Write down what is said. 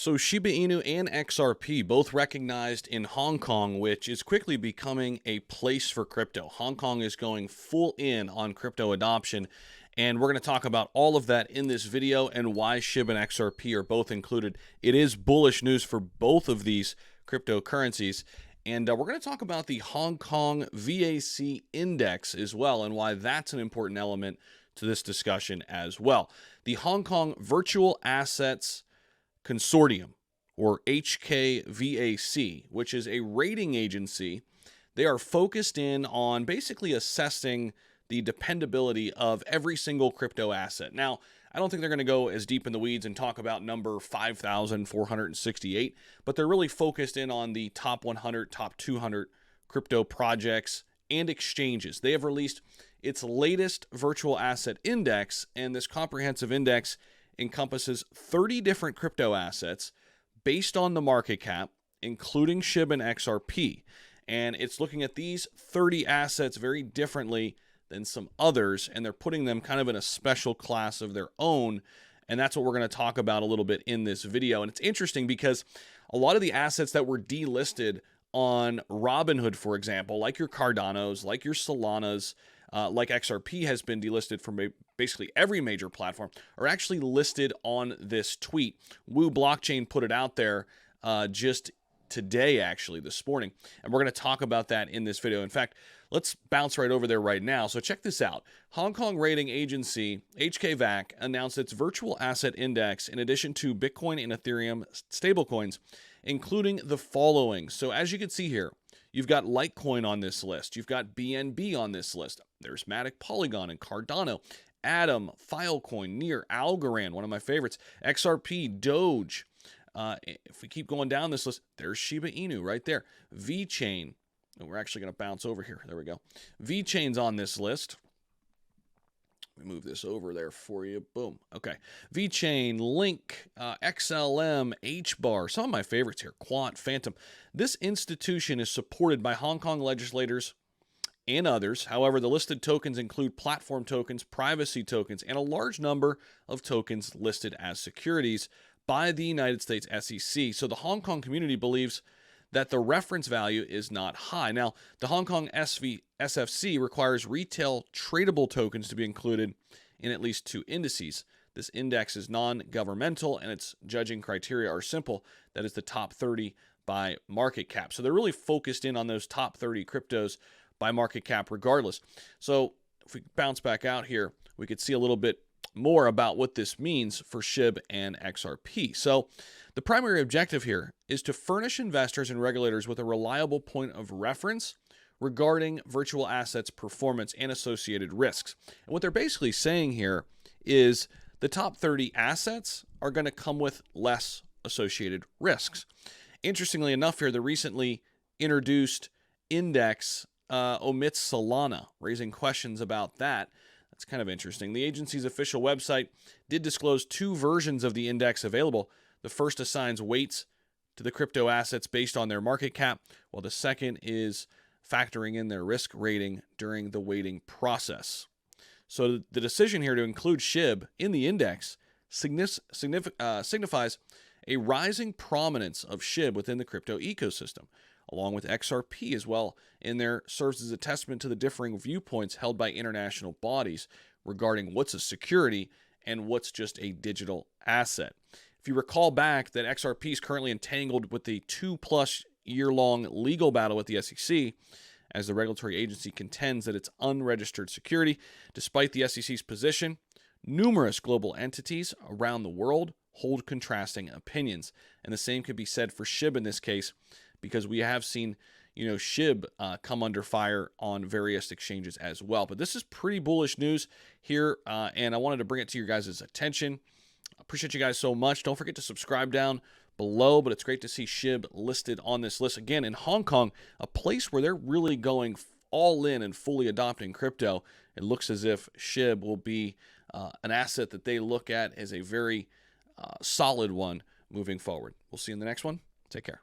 So Shiba Inu and XRP both recognized in Hong Kong, which is quickly becoming a place for crypto. Hong Kong is going full in on crypto adoption, and we're going to talk about all of that in this video and why Shiba and XRP are both included. It is bullish news for both of these cryptocurrencies, and we're going to talk about the Hong Kong VAC index as well and why that's an important element to this discussion as well. The Hong Kong Virtual Assets Consortium, or HKVAC, which is a rating agency. They are focused in on basically assessing the dependability of every single crypto asset. Now, I don't think they're going to go as deep in the weeds and talk about number 5,468, but they're really focused in on the top 100, top 200 crypto projects and exchanges. They have released its latest virtual asset index, and this comprehensive index encompasses 30 different crypto assets based on the market cap, including SHIB and XRP. And it's looking at these 30 assets very differently than some others, and they're putting them kind of in a special class of their own. And that's what we're going to talk about a little bit in this video. And it's interesting because a lot of the assets that were delisted on Robinhood, for example, like your Cardanos, like your Solanas, like XRP has been delisted from basically every major platform, are actually listed on this tweet. Wu Blockchain put it out there just today, actually, this morning. And we're going to talk about that in this video. In fact, let's bounce right over there right now. So check this out. Hong Kong rating agency HKVAC announced its virtual asset index in addition to Bitcoin and Ethereum stablecoins, including the following. So as you can see here, you've got Litecoin on this list. You've got BNB on this list. There's Matic, Polygon, and Cardano. Atom, Filecoin, Near, Algorand, one of my favorites. XRP, Doge. If we keep going down this list, there's Shiba Inu right there. VeChain. Oh, we're actually going to bounce over here. There we go. VeChain's on this list. Let me move this over there for you. Boom. Okay. VeChain, Link, XLM, HBAR. Some of my favorites here. Quant, Phantom. This institution is supported by Hong Kong legislators and others. However, the listed tokens include platform tokens, privacy tokens, and a large number of tokens listed as securities by the United States SEC. So the Hong Kong community believes that the reference value is not high. Now, the Hong Kong SFC requires retail tradable tokens to be included in at least 2 indices. This index is non-governmental, and its judging criteria are simple. That is the top 30 by market cap. So they're really focused in on those top 30 cryptos by market cap regardless. So if we bounce back out here, we could see a little bit more about what this means for SHIB and XRP. So the primary objective here is to furnish investors and regulators with a reliable point of reference regarding virtual assets performance and associated risks. And what they're basically saying here is the top 30 assets are going to come with less associated risks. Interestingly enough here, the recently introduced index omits Solana, raising questions about that. That's kind of interesting. The agency's official website did disclose 2 versions of the index available. The first assigns weights to the crypto assets based on their market cap, while the second is factoring in their risk rating during the weighting process. So the decision here to include SHIB in the index signifies a rising prominence of SHIB within the crypto ecosystem, along with XRP as well, and there serves as a testament to the differing viewpoints held by international bodies regarding what's a security and what's just a digital asset. If you recall back that XRP is currently entangled with the 2+ year-long legal battle with the SEC, as the regulatory agency contends that it's unregistered security. Despite the SEC's position, numerous global entities around the world hold contrasting opinions, and the same could be said for SHIB in this case, because we have seen, SHIB come under fire on various exchanges as well. But this is pretty bullish news here, and I wanted to bring it to your guys' attention. Appreciate you guys so much. Don't forget to subscribe down below, but it's great to see SHIB listed on this list. Again, in Hong Kong, a place where they're really going all in and fully adopting crypto. It looks as if SHIB will be an asset that they look at as a very solid one moving forward. We'll see you in the next one. Take care.